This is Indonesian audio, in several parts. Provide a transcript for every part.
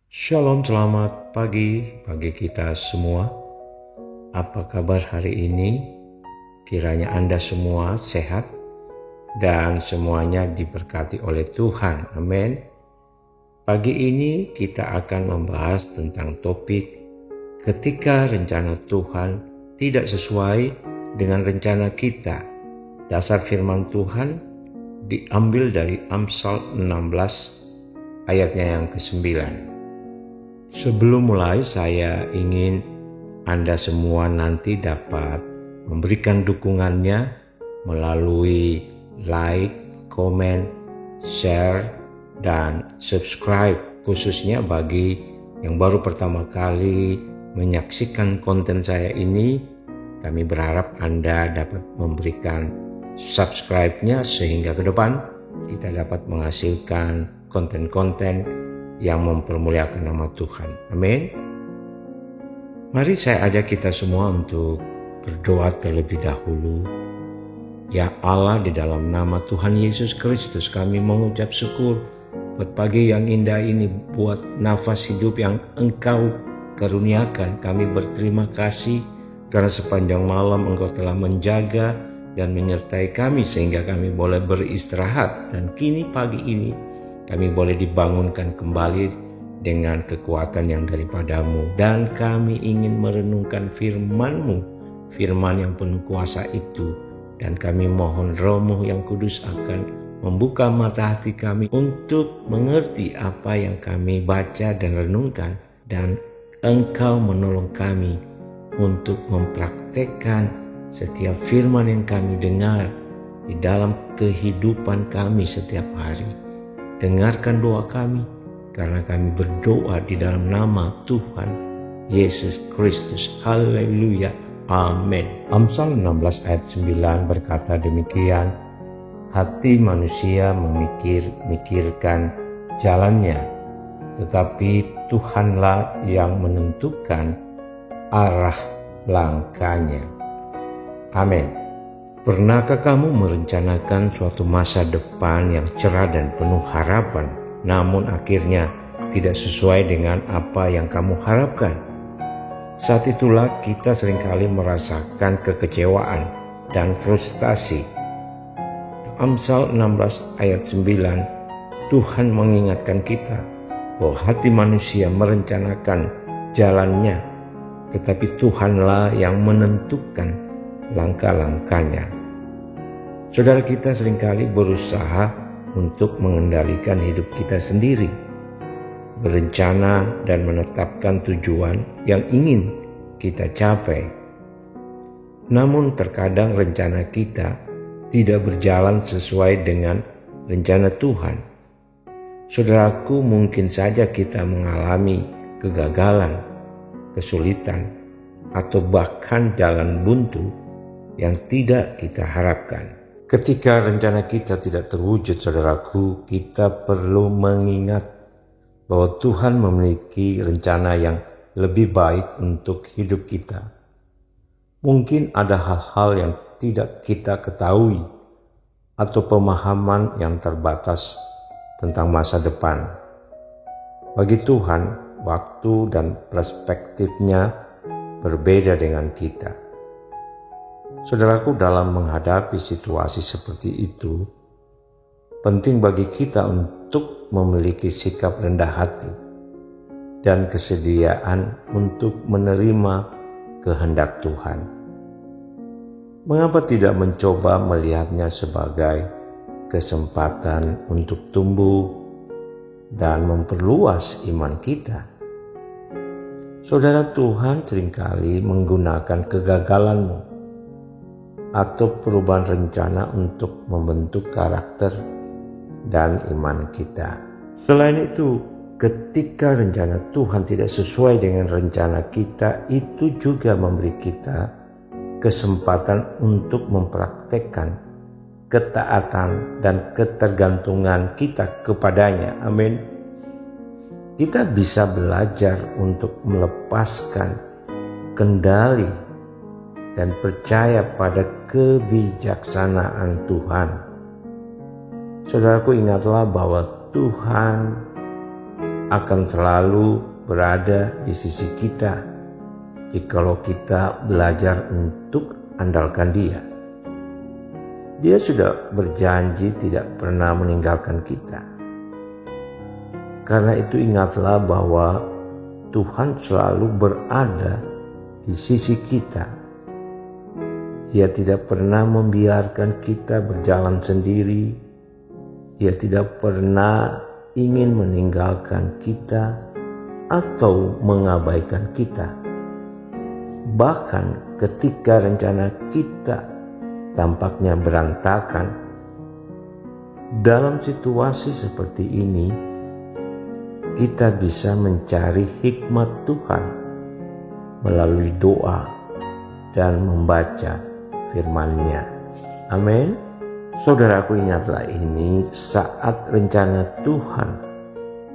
Shalom, selamat pagi bagi kita semua. Apa kabar hari ini? Kiranya Anda semua sehat dan semuanya diberkati oleh Tuhan. Amin. Pagi ini kita akan membahas tentang topik ketika rencana Tuhan tidak sesuai dengan rencana kita. Dasar firman Tuhan diambil dari Amsal 16 ayatnya yang ke-9. Sebelum mulai, saya ingin Anda semua nanti dapat memberikan dukungannya melalui like, komen, share, dan subscribe, khususnya bagi yang baru pertama kali menyaksikan konten saya ini. Kami berharap Anda dapat memberikan subscribe-nya sehingga ke depan kita dapat menghasilkan konten-konten yang mempermuliakan nama Tuhan. Amin. Mari saya ajak kita semua untuk berdoa terlebih dahulu. Ya Allah, di dalam nama Tuhan Yesus Kristus kami mengucap syukur buat pagi yang indah ini, buat nafas hidup yang Engkau karuniakan. Kami berterima kasih karena sepanjang malam Engkau telah menjaga dan menyertai kami sehingga kami boleh beristirahat, dan kini pagi ini kami boleh dibangunkan kembali dengan kekuatan yang daripadamu, dan kami ingin merenungkan firman-Mu, firman yang penuh kuasa itu, dan kami mohon Roh-Mu yang kudus akan membuka mata hati kami untuk mengerti apa yang kami baca dan renungkan, dan Engkau menolong kami untuk mempraktekkan setiap firman yang kami dengar di dalam kehidupan kami setiap hari. Dengarkan doa kami, karena kami berdoa di dalam nama Tuhan Yesus Kristus. Haleluya. Amin. Amsal 16 ayat 9 berkata demikian, hati manusia memikirkan jalannya, tetapi Tuhanlah yang menentukan arah langkahnya. Amin. Pernahkah kamu merencanakan suatu masa depan yang cerah dan penuh harapan, namun akhirnya tidak sesuai dengan apa yang kamu harapkan? Saat itulah kita seringkali merasakan kekecewaan dan frustasi. Amsal 16 ayat 9, Tuhan mengingatkan kita bahwa hati manusia merencanakan jalannya, tetapi Tuhanlah yang menentukan langkah-langkahnya. Saudara, kita seringkali berusaha untuk mengendalikan hidup kita sendiri, berencana dan menetapkan tujuan yang ingin kita capai. Namun terkadang rencana kita tidak berjalan sesuai dengan rencana Tuhan. Saudaraku, mungkin saja kita mengalami kegagalan, kesulitan, atau bahkan jalan buntu yang tidak kita harapkan. Ketika rencana kita tidak terwujud, saudaraku, kita perlu mengingat bahwa Tuhan memiliki rencana yang lebih baik untuk hidup kita. Mungkin ada hal-hal yang tidak kita ketahui atau pemahaman yang terbatas tentang masa depan. Bagi Tuhan, waktu dan perspektifnya berbeda dengan kita. Saudaraku, dalam menghadapi situasi seperti itu, penting bagi kita untuk memiliki sikap rendah hati dan kesediaan untuk menerima kehendak Tuhan. Mengapa tidak mencoba melihatnya sebagai kesempatan untuk tumbuh dan memperluas iman kita? Saudara, Tuhan seringkali menggunakan kegagalanmu atau perubahan rencana untuk membentuk karakter dan iman kita. Selain itu, ketika rencana Tuhan tidak sesuai dengan rencana kita, itu juga memberi kita kesempatan untuk mempraktekkan ketaatan dan ketergantungan kita kepadanya. Amin. Kita bisa belajar untuk melepaskan kendali dan percaya pada kebijaksanaan Tuhan. Saudaraku, ingatlah bahwa Tuhan akan selalu berada di sisi kita jikalau kita belajar untuk andalkan Dia. Dia sudah berjanji tidak pernah meninggalkan kita. Karena itu ingatlah bahwa Tuhan selalu berada di sisi kita. Dia tidak pernah membiarkan kita berjalan sendiri. Dia tidak pernah ingin meninggalkan kita atau mengabaikan kita. Bahkan ketika rencana kita tampaknya berantakan, dalam situasi seperti ini, kita bisa mencari hikmat Tuhan melalui doa dan membaca firman-Nya. Amin. Saudaraku, ingatlah ini saat rencana Tuhan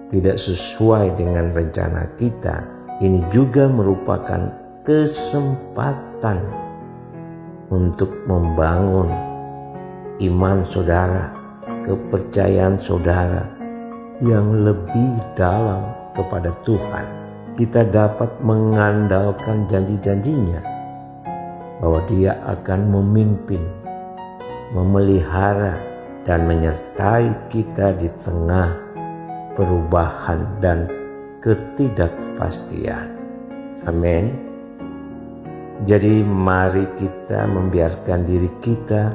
tidak sesuai dengan rencana kita, ini juga merupakan kesempatan untuk membangun iman saudara, kepercayaan saudara yang lebih dalam kepada Tuhan. Kita dapat mengandalkan janji-janjinya bahwa Dia akan memimpin, memelihara, dan menyertai kita di tengah perubahan dan ketidakpastian. Amin. Jadi mari kita membiarkan diri kita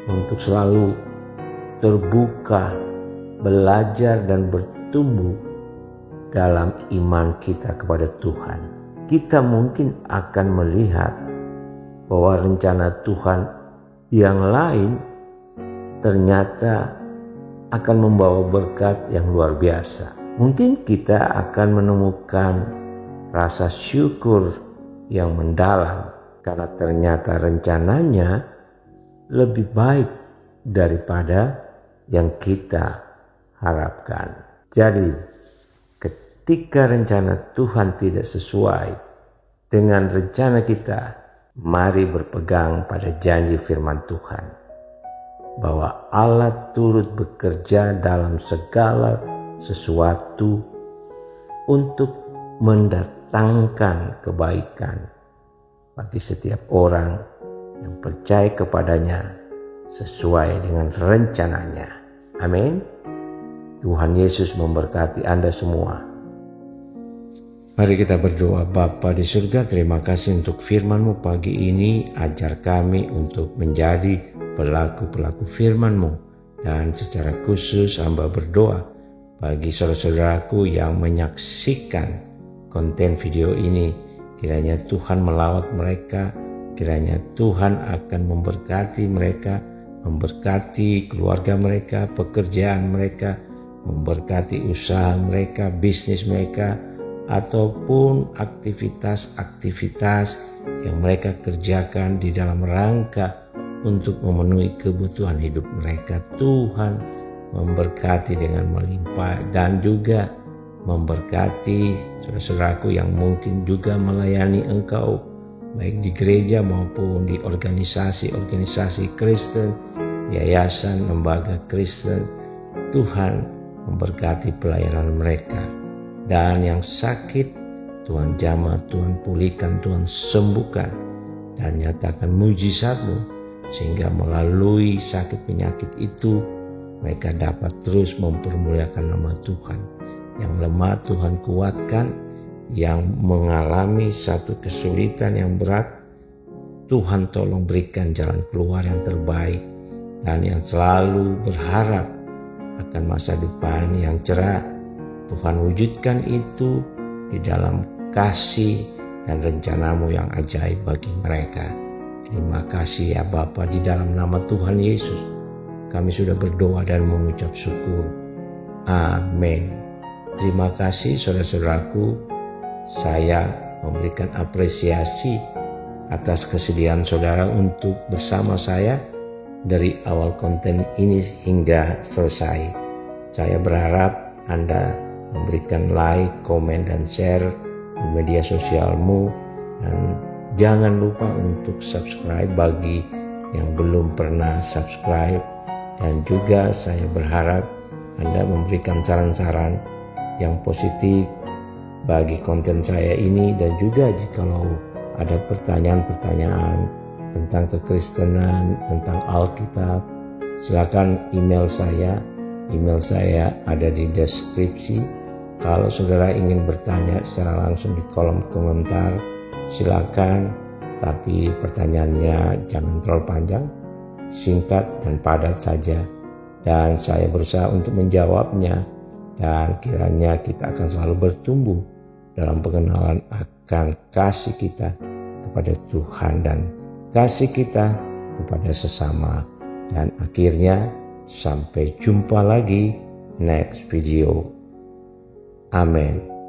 untuk selalu terbuka, belajar dan bertumbuh dalam iman kita kepada Tuhan. Kita mungkin akan melihat bahwa rencana Tuhan yang lain ternyata akan membawa berkat yang luar biasa. Mungkin kita akan menemukan rasa syukur yang mendalam karena ternyata rencananya lebih baik daripada yang kita harapkan. Jadi, ketika rencana Tuhan tidak sesuai dengan rencana kita, mari berpegang pada janji firman Tuhan bahwa Allah turut bekerja dalam segala sesuatu untuk mendatangkan kebaikan bagi setiap orang yang percaya kepadanya sesuai dengan rencananya. Amin. Tuhan Yesus memberkati Anda semua. Mari kita berdoa. Bapa di surga, terima kasih untuk firman-Mu pagi ini. Ajar kami untuk menjadi pelaku-pelaku firman-Mu. Dan secara khusus hamba berdoa bagi saudara-saudaraku yang menyaksikan konten video ini. Kiranya Tuhan melawat mereka. Kiranya Tuhan akan memberkati mereka, memberkati keluarga mereka, pekerjaan mereka, memberkati usaha mereka, bisnis mereka, ataupun aktivitas-aktivitas yang mereka kerjakan di dalam rangka untuk memenuhi kebutuhan hidup mereka. Tuhan memberkati dengan melimpah dan juga memberkati saudara-saudaraku yang mungkin juga melayani Engkau baik di gereja maupun di organisasi-organisasi Kristen, yayasan, lembaga Kristen. Tuhan memberkati pelayanan mereka. Dan yang sakit, Tuhan jamah, Tuhan pulihkan, Tuhan sembuhkan. Dan nyatakan mujizat-Mu, sehingga melalui sakit penyakit itu, mereka dapat terus mempermuliakan nama Tuhan. Yang lemah Tuhan kuatkan, yang mengalami satu kesulitan yang berat, Tuhan tolong berikan jalan keluar yang terbaik. Dan yang selalu berharap akan masa depan yang cerah, Tuhan wujudkan itu di dalam kasih dan rencana-Mu yang ajaib bagi mereka. Terima kasih ya Bapa, di dalam nama Tuhan Yesus kami sudah berdoa dan mengucap syukur. Amin. Terima kasih saudara-saudaraku. Saya memberikan apresiasi atas kesediaan saudara untuk bersama saya dari awal konten ini hingga selesai. Saya berharap Anda memberikan like, komen, dan share di media sosialmu. Dan jangan lupa untuk subscribe bagi yang belum pernah subscribe. Dan juga saya berharap Anda memberikan saran-saran yang positif bagi konten saya ini, dan juga jikalau ada pertanyaan-pertanyaan tentang kekristenan, tentang Alkitab, silakan email saya. Email saya ada di deskripsi. Kalau saudara ingin bertanya secara langsung di kolom komentar, silakan, tapi pertanyaannya jangan terlalu panjang, singkat dan padat saja, dan saya berusaha untuk menjawabnya. Dan kiranya kita akan selalu bertumbuh dalam pengenalan akan kasih kita kepada Tuhan dan kasih kita kepada sesama. Dan akhirnya sampai jumpa lagi next video. Amin.